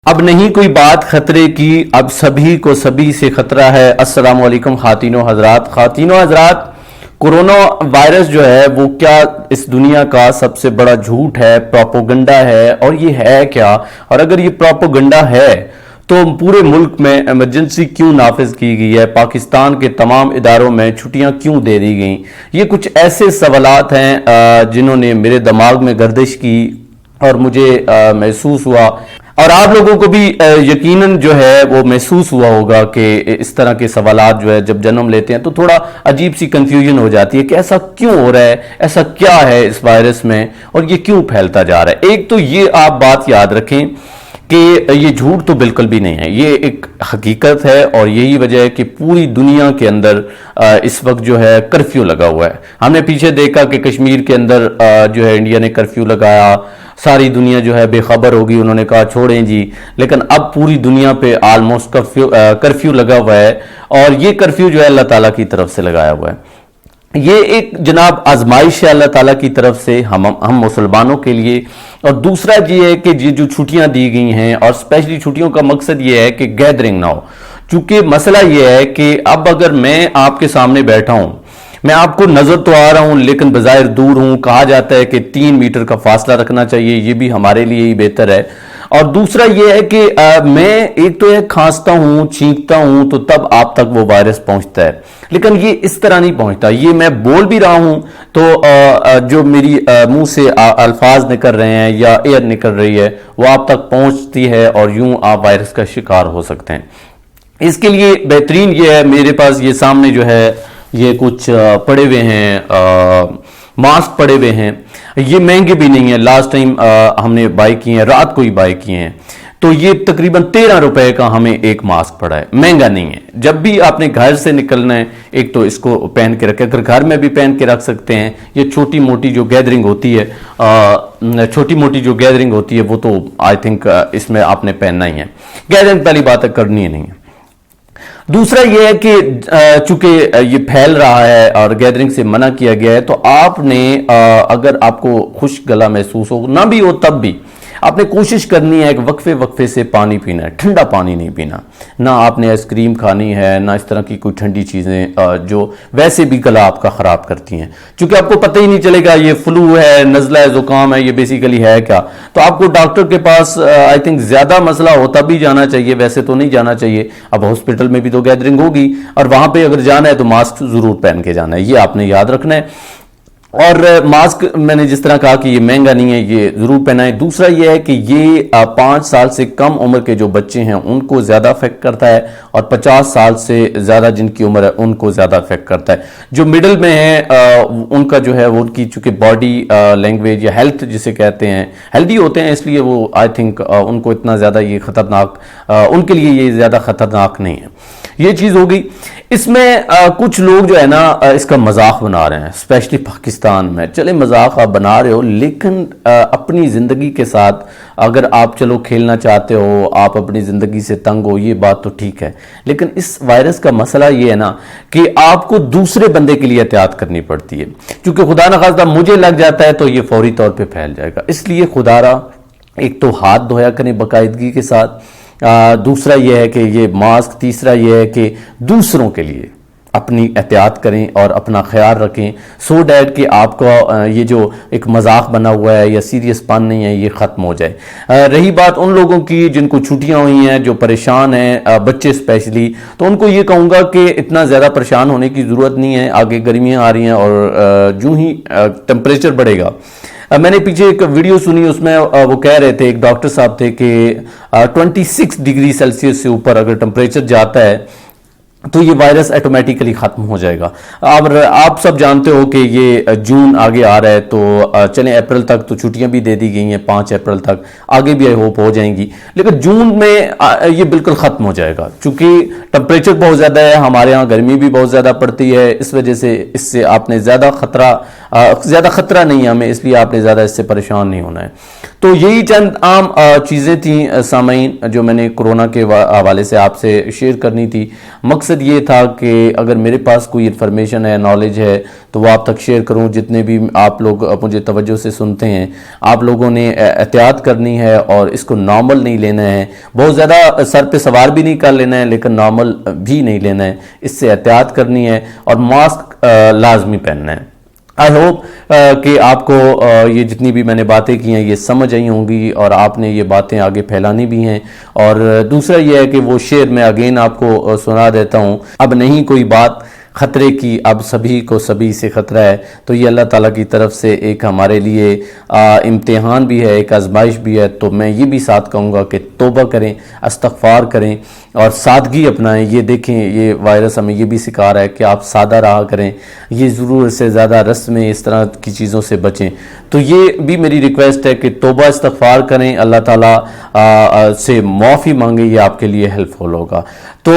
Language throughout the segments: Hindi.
अब नहीं कोई बात खतरे की, अब सभी को सभी से खतरा है। अस्सलाम वालेकुम खातिनो हजरात, कोरोना वायरस जो है वो क्या इस दुनिया का सबसे बड़ा झूठ है, प्रोपोगंडा है। और ये है क्या, और अगर ये प्रोपोगंडा है तो पूरे मुल्क में इमरजेंसी क्यों नाफिज की गई है, पाकिस्तान के तमाम इदारों में छुट्टियां क्यों दे दी गई। ये कुछ ऐसे सवालात हैं जिन्होंने मेरे दिमाग में गर्दिश की और मुझे महसूस हुआ, और आप लोगों को भी यकीनन जो है वो महसूस हुआ होगा कि इस तरह के सवालात जो है जब जन्म लेते हैं तो थोड़ा अजीब सी कंफ्यूजन हो जाती है कि ऐसा क्यों हो रहा है, ऐसा क्या है इस वायरस में और ये क्यों फैलता जा रहा है। एक तो ये आप बात याद रखें कि ये झूठ तो बिल्कुल भी नहीं है, ये एक हकीकत है। और यही वजह है कि पूरी दुनिया के अंदर इस वक्त जो है कर्फ्यू लगा हुआ है। हमने पीछे देखा कि कश्मीर के अंदर जो है इंडिया ने कर्फ्यू लगाया, सारी दुनिया जो है बेखबर होगी, उन्होंने कहा छोड़ें जी। लेकिन अब पूरी दुनिया पे ऑलमोस्ट कर्फ्यू लगा हुआ है, और ये कर्फ्यू जो है अल्लाह ताला की तरफ से लगाया हुआ है। ये एक जनाब आजमाइश है अल्लाह ताला की तरफ से हम मुसलमानों के लिए। और दूसरा ये है कि ये जो छुट्टियां दी गई हैं, और स्पेशली छुट्टियों का मकसद ये है कि गैदरिंग ना हो। चूंकि मसला ये है कि अब अगर मैं आपके सामने बैठा हूं, मैं आपको नजर तो आ रहा हूं लेकिन बजायर दूर हूं। कहा जाता है कि 3 मीटर का फासला रखना चाहिए, ये भी हमारे लिए ही बेहतर है। और दूसरा ये है कि मैं एक तो खांसता हूं, छींकता हूं, तो तब आप तक वो वायरस पहुंचता है। लेकिन ये इस तरह नहीं पहुंचता। ये मैं बोल भी रहा हूं तो जो मेरी मुंह से अल्फाज निकल रहे हैं या एयर निकल रही है वो आप तक पहुंचती है, और यूं आप वायरस का शिकार हो सकते हैं। इसके लिए बेहतरीन ये है, मेरे पास ये सामने जो है ये कुछ पड़े हुए हैं, मास्क पड़े हुए हैं। ये महंगे भी नहीं है, लास्ट टाइम हमने बाय किए हैं, रात को ही बाय किए हैं। तो ये तकरीबन 13 रुपए का हमें एक मास्क पड़ा है, महंगा नहीं है। जब भी आपने घर से निकलना है, एक तो इसको पहन के रखें, अगर घर में भी पहन के रख सकते हैं। ये छोटी मोटी जो गैदरिंग होती है, वो तो आई थिंक इसमें आपने पहनना ही है। गैदरिंग पहली बात है, करनी ही नहीं है। दूसरा यह है कि चूंकि ये फैल रहा है और गैदरिंग से मना किया गया है, तो आपने अगर आपको खुश्क गला महसूस हो ना भी हो, तब भी आपने कोशिश करनी है कि वक्फे वक्फे से पानी पीना है, ठंडा पानी नहीं पीना। ना आपने आइसक्रीम खानी है, ना इस तरह की कोई ठंडी चीज़ें जो वैसे भी गला आपका ख़राब करती हैं। क्योंकि आपको पता ही नहीं चलेगा ये फ्लू है, नज़ला है, ज़ुकाम है, ये बेसिकली है क्या। तो आपको डॉक्टर के पास आई थिंक ज़्यादा मसला होता भी जाना चाहिए, वैसे तो नहीं जाना चाहिए। अब हॉस्पिटल में भी तो गैदरिंग होगी, और वहाँ पर अगर जाना है तो मास्क ज़रूर पहन के जाना है, ये आपने याद रखना है। और मास्क मैंने जिस तरह कहा कि ये महंगा नहीं है, ये जरूर पहनाएं। दूसरा ये है कि ये 5 साल से कम उम्र के जो बच्चे हैं उनको ज्यादा अफेक्ट करता है, और 50 साल से ज्यादा जिनकी उम्र है उनको ज्यादा अफेक्ट करता है। जो मिडिल में है उनका जो है वो उनकी चूंकि बॉडी लैंग्वेज या हेल्थ जिसे कहते हैं, हेल्दी होते हैं, इसलिए वो आई थिंक उनको इतना ज्यादा ये खतरनाक, उनके लिए ये ज्यादा खतरनाक नहीं है। ये चीज हो गई। इसमें कुछ लोग जो है ना इसका मजाक बना रहे हैं, स्पेशली पाकिस्तान में। चले मजाक आप बना रहे हो, लेकिन अपनी जिंदगी के साथ अगर आप चलो खेलना चाहते हो, आप अपनी जिंदगी से तंग हो, ये बात तो ठीक है। लेकिन इस वायरस का मसला ये है ना कि आपको दूसरे बंदे के लिए एहतियात करनी पड़ती है। क्योंकि खुदा न खास्ता मुझे लग जाता है तो ये फौरी तौर पर फैल जाएगा। इसलिए खुदारा एक तो हाथ धोया करें बाकायदगी के साथ, दूसरा यह है कि ये मास्क, तीसरा यह है कि दूसरों के लिए अपनी एहतियात करें और अपना ख्याल रखें, सो डैट कि आपका ये जो एक मजाक बना हुआ है या सीरियस पन नहीं है ये ख़त्म हो जाए। रही बात उन लोगों की जिनको छुट्टियां हुई हैं, जो परेशान हैं, बच्चे स्पेशली, तो उनको ये कहूँगा कि इतना ज़्यादा परेशान होने की ज़रूरत नहीं है। आगे गर्मियाँ आ रही हैं और जो ही टेम्परेचर बढ़ेगा। मैंने पीछे एक वीडियो सुनी, उसमें वो कह रहे थे, एक डॉक्टर साहब थे कि 26 डिग्री सेल्सियस से ऊपर अगर टेम्परेचर जाता है तो ये वायरस ऑटोमेटिकली खत्म हो जाएगा। अब आप सब जानते हो कि ये जून आगे आ रहा है, तो चलें अप्रैल तक तो छुट्टियां भी दे दी गई हैं, 5 अप्रैल तक, आगे भी आई होप हो जाएंगी। लेकिन जून में ये बिल्कुल खत्म हो जाएगा, क्योंकि टेम्परेचर बहुत ज़्यादा है, हमारे यहाँ गर्मी भी बहुत ज़्यादा पड़ती है। इस वजह से इससे आपने ज़्यादा खतरा नहीं है हमें, इसलिए आपने ज़्यादा इससे परेशान नहीं होना है। तो यही चंद आम चीज़ें थी सामीन, जो मैंने कोरोना के हवाले से आपसे शेयर करनी थी। मकसद ये था कि अगर मेरे पास कोई इन्फॉर्मेशन है, नॉलेज है, तो वो आप तक शेयर करूं। जितने भी आप लोग मुझे तवज्जो से सुनते हैं, आप लोगों ने एहतियात करनी है और इसको नॉर्मल नहीं लेना है, बहुत ज़्यादा सर पे सवार भी नहीं कर लेना है, लेकिन नॉर्मल भी नहीं लेना है। इससे एहतियात करनी है और मास्क लाजमी पहनना है। आई होप कि आपको ये जितनी भी मैंने बातें की हैं ये समझ आई होंगी और आपने ये बातें आगे फैलानी भी हैं। और दूसरा ये है कि वो शेर मैं अगेन आपको सुना देता हूँ, अब नहीं कोई बात ख़तरे की, अब सभी को सभी से ख़तरा है। तो ये अल्लाह ताला की तरफ से एक हमारे लिए इम्तिहान भी है, एक आजमाइश भी है। तो मैं ये भी साथ कहूँगा कि तौबा करें, इस्तग़फ़ार करें और सादगी अपनाएं। ये देखें, ये वायरस हमें ये भी सिखा रहा है कि आप सादा रहा करें, ये ज़रूरत से ज़्यादा रस्में इस तरह की चीज़ों से बचें। तो ये भी मेरी रिक्वेस्ट है कि तौबा इस्तग़फ़ार करें, अल्लाह ताला से माफ़ी मांगे, ये आपके लिए हेल्पफुल होगा। तो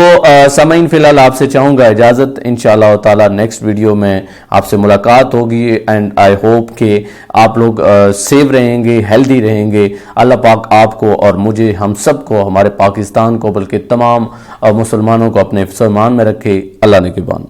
सामीन फ़िलहाल आपसे चाहूँगा इजाज़त, इंशाअल्लाह ताला नेक्स्ट वीडियो में आपसे मुलाकात होगी। एंड आई होप कि आप लोग सेफ रहेंगे, हेल्दी रहेंगे। अल्लाह पाक आपको और मुझे, हम सब को, हमारे पाकिस्तान को, बल्कि तमाम मुसलमानों को अपने फरमान में रखे। अल्लाह ने के बान।